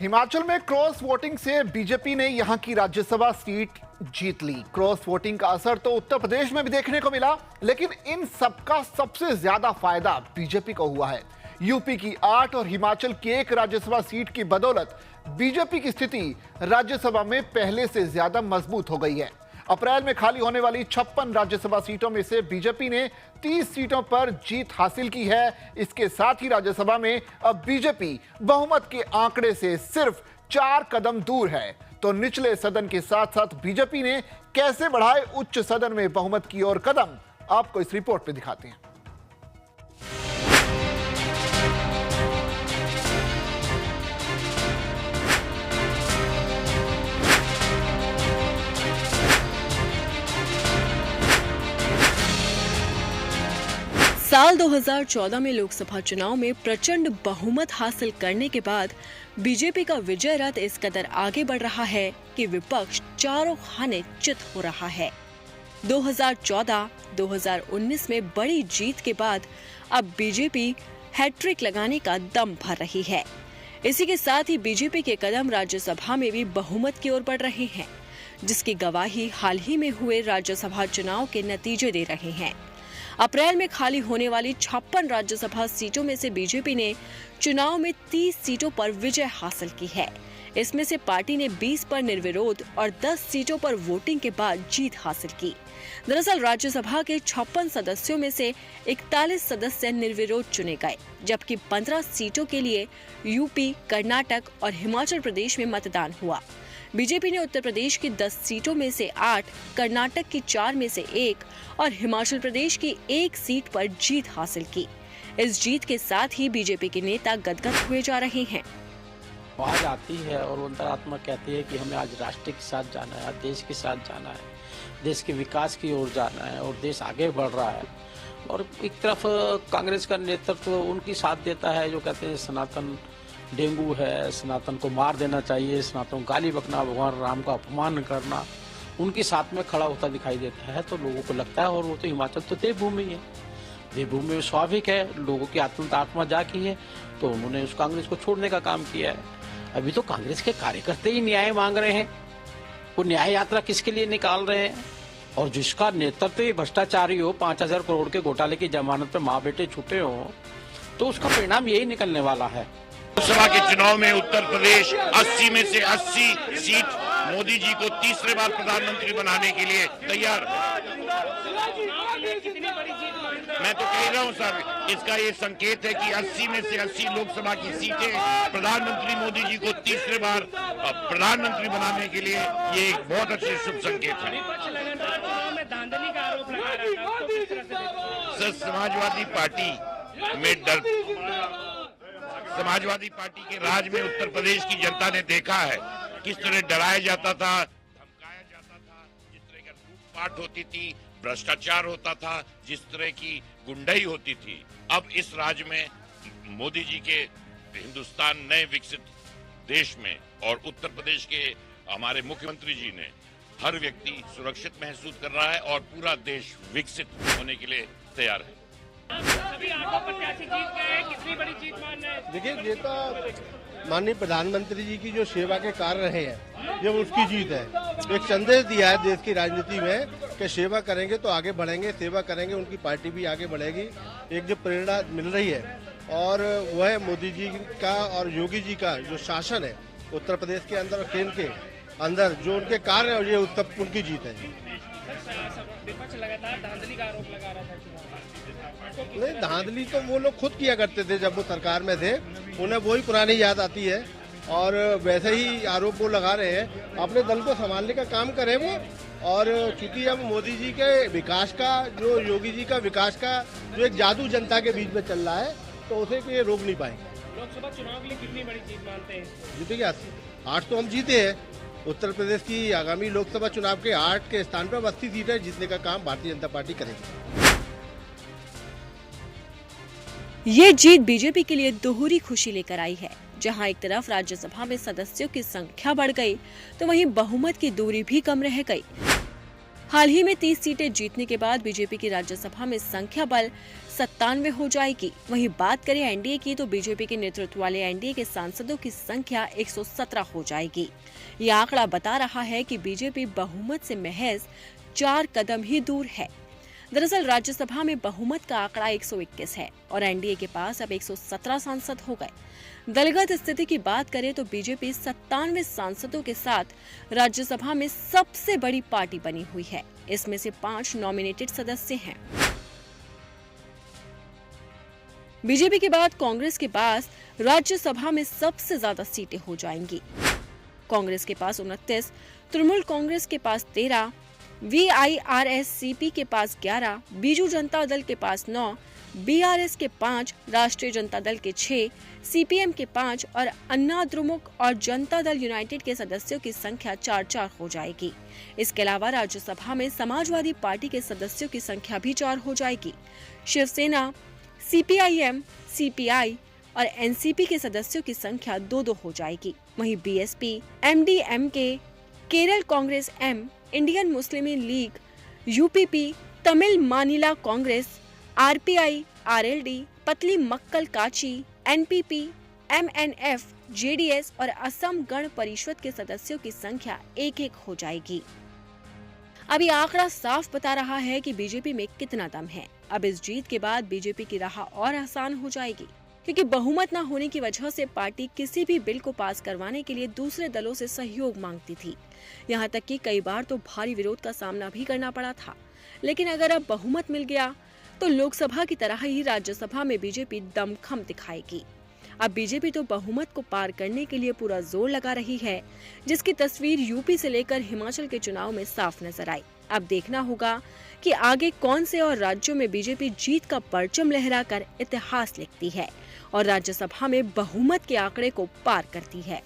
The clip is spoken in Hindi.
हिमाचल में क्रॉस वोटिंग से बीजेपी ने यहां की राज्यसभा सीट जीत ली। क्रॉस वोटिंग का असर तो उत्तर प्रदेश में भी देखने को मिला, लेकिन इन सबका सबसे ज्यादा फायदा बीजेपी को हुआ है। यूपी की 8 और हिमाचल की 1 राज्यसभा सीट की बदौलत बीजेपी की स्थिति राज्यसभा में पहले से ज्यादा मजबूत हो गई है। अप्रैल में खाली होने वाली 56 राज्यसभा सीटों में से बीजेपी ने 30 सीटों पर जीत हासिल की है। इसके साथ ही राज्यसभा में अब बीजेपी बहुमत के आंकड़े से सिर्फ 4 कदम दूर है। तो निचले सदन के साथ साथ बीजेपी ने कैसे बढ़ाए उच्च सदन में बहुमत की ओर कदम, आपको इस रिपोर्ट में दिखाते हैं। साल 2014 में लोकसभा चुनाव में प्रचंड बहुमत हासिल करने के बाद बीजेपी का विजय रथ इस कदर आगे बढ़ रहा है कि विपक्ष चारों खाने चित हो रहा है। 2014-2019 में बड़ी जीत के बाद अब बीजेपी हैट्रिक लगाने का दम भर रही है। इसी के साथ ही बीजेपी के कदम राज्यसभा में भी बहुमत की ओर बढ़ रहे हैं, जिसकी गवाही हाल ही में हुए राज्यसभा चुनाव के नतीजे दे रहे हैं। अप्रैल में खाली होने वाली 56 राज्यसभा सीटों में से बीजेपी ने चुनाव में 30 सीटों पर विजय हासिल की है। इसमें से पार्टी ने 20 पर निर्विरोध और 10 सीटों पर वोटिंग के बाद जीत हासिल की। दरअसल राज्यसभा के 56 सदस्यों में से 41 सदस्य निर्विरोध चुने गए, जबकि 15 सीटों के लिए यूपी, कर्नाटक और हिमाचल प्रदेश में मतदान हुआ। बीजेपी ने उत्तर प्रदेश की 10 सीटों में से 8, कर्नाटक की 4 में से 1 और हिमाचल प्रदेश की 1 सीट पर जीत हासिल की। इस जीत के साथ ही बीजेपी के नेता गदगद हुए जा रहे हैं। आवाज आती है और अंतरात्मा कहती है कि हमें आज राष्ट्र के साथ जाना है, देश के साथ जाना है, देश के विकास की ओर जाना है और देश आगे बढ़ रहा है। और एक तरफ कांग्रेस का नेतृत्व उनकी साथ देता है जो कहते हैं सनातन डेंगू है, सनातन को मार देना चाहिए, सनातन को गाली बकना, भगवान राम का अपमान करना, उनके साथ में खड़ा होता दिखाई देता है। तो लोगों को लगता है, और वो तो हिमाचल तो देवभूमि है, देवभूमि में स्वाभाविक है, लोगों की आत्मा जागी है, तो उन्होंने उस कांग्रेस को छोड़ने का काम किया है। अभी तो कांग्रेस के कार्यकर्ता ही न्याय मांग रहे हैं, वो न्याय यात्रा किसके लिए निकाल रहे हैं? और जिसका नेतृत्व भ्रष्टाचारी हो, 5000 करोड़ के घोटाले की जमानत पर माँ बेटे छूटे हो, तो उसका परिणाम यही निकलने वाला है। लोकसभा के चुनाव में उत्तर प्रदेश 80 में से 80 सीट मोदी जी को तीसरे बार प्रधानमंत्री बनाने के लिए तैयार है। मैं तो कह रहा हूं सर, इसका ये संकेत है कि 80 में से 80 लोकसभा की सीटें प्रधानमंत्री मोदी जी को तीसरे बार प्रधानमंत्री बनाने के लिए ये एक बहुत अच्छे शुभ संकेत है। सर, समाजवादी पार्टी में डर, समाजवादी पार्टी के राज में उत्तर प्रदेश की जनता ने देखा है किस तरह डराया जाता था, धमकाया जाता था, जिस तरह की लूटपाट होती थी, भ्रष्टाचार होता था, जिस तरह की गुंडाई होती थी। अब इस राज्य में मोदी जी के हिंदुस्तान नए विकसित देश में और उत्तर प्रदेश के हमारे मुख्यमंत्री जी ने हर व्यक्ति सुरक्षित महसूस कर रहा है और पूरा देश विकसित होने के लिए तैयार है। अभी आपका प्रत्याशी जीत गए, कितनी बड़ी जीत मान रहे हैं? देखिए, ये तो माननीय प्रधानमंत्री जी की जो सेवा के कार्य रहे हैं, ये उसकी जीत है। एक संदेश दिया है देश की राजनीति में कि सेवा करेंगे तो आगे बढ़ेंगे, सेवा करेंगे उनकी पार्टी भी आगे बढ़ेगी। एक जो प्रेरणा मिल रही है, और वह मोदी जी का और योगी जी का जो शासन है उत्तर प्रदेश के अंदर और केंद्र के अंदर, जो उनके कार्य है, ये उनकी जीत है। विपक्ष लगातार धांधली का आरोप लगा रहा था। नहीं, धांधली तो वो लोग खुद किया करते थे जब वो सरकार में थे, उन्हें वही पुरानी याद आती है और वैसे ही आरोप वो लगा रहे हैं। अपने दल को संभालने का काम करें वो, और चूंकि अब मोदी जी के विकास का, जो योगी जी का विकास का जो एक जादू जनता के बीच में चल रहा है, तो उसे ये रोक नहीं पाएंगे। लोकसभा चुनाव के लिए कितनी बड़ी जीत मानते हैं? जीतेंगे 8 तो हम जीते हैं। उत्तर प्रदेश की आगामी लोकसभा चुनाव के 8 के स्थान पर 80 सीटें जीतने का काम भारतीय जनता पार्टी करेगी। ये जीत बीजेपी के लिए दोहरी खुशी लेकर आई है। जहां एक तरफ राज्यसभा में सदस्यों की संख्या बढ़ गई, तो वहीं बहुमत की दूरी भी कम रह गई। हाल ही में 30 सीटें जीतने के बाद बीजेपी की राज्यसभा में संख्या बल 97 हो जाएगी। वहीं बात करें एनडीए की तो बीजेपी के नेतृत्व वाले एनडीए के सांसदों की संख्या 117 हो जाएगी। ये आंकड़ा बता रहा है कि बीजेपी बहुमत से महज 4 कदम ही दूर है। दरअसल राज्यसभा में बहुमत का आंकड़ा 121 है और एनडीए के पास अब 117 सांसद हो गए। दलगत स्थिति की बात करें तो बीजेपी 97 सांसदों के साथ राज्यसभा में सबसे बड़ी पार्टी बनी हुई है। इसमें से 5 नॉमिनेटेड सदस्य हैं। बीजेपी के बाद कांग्रेस के पास राज्यसभा में सबसे ज्यादा सीटें हो जाएंगी। कांग्रेस के पास 29, तृणमूल कांग्रेस के पास 13, VIRSCP के पास 11, बीजू जनता दल के पास 9, BRS के 5, राष्ट्रीय जनता दल के 6, CPM के 5 और अन्ना द्रमुक और जनता दल यूनाइटेड के सदस्यों की संख्या 4-4 हो जाएगी। इसके अलावा राज्यसभा में समाजवादी पार्टी के सदस्यों की संख्या भी 4 हो जाएगी। शिवसेना, CPIM, CPI और NCP के सदस्यों की संख्या 2-2 हो जाएगी। वहीं BSP, MDMK, Kerala Congress M, Indian Muslim league, UPP, Tamil मानिला कांग्रेस, RPI, RLD, पतली मक्कल काची, NPP, MNF, JDS और असम गण परिषद के सदस्यों की संख्या 1-1 हो जाएगी। अब ये आंकड़ा साफ बता रहा है कि बीजेपी में कितना दम है। अब इस जीत के बाद बीजेपी की राह और आसान हो जाएगी, क्योंकि बहुमत न होने की वजह से पार्टी किसी भी बिल को पास करवाने के लिए दूसरे दलों से सहयोग मांगती थी। यहाँ तक कि कई बार तो भारी विरोध का सामना भी करना पड़ा था। लेकिन अगर अब बहुमत मिल गया तो लोकसभा की तरह ही राज्यसभा में बीजेपी दमखम दिखाएगी। अब बीजेपी तो बहुमत को पार करने के लिए पूरा जोर लगा रही है, जिसकी तस्वीर यूपी से लेकर हिमाचल के चुनाव में साफ नजर आई। अब देखना होगा कि आगे कौन से और राज्यों में बीजेपी जीत का परचम लहराकर इतिहास लिखती है और राज्यसभा में बहुमत के आंकड़े को पार करती है।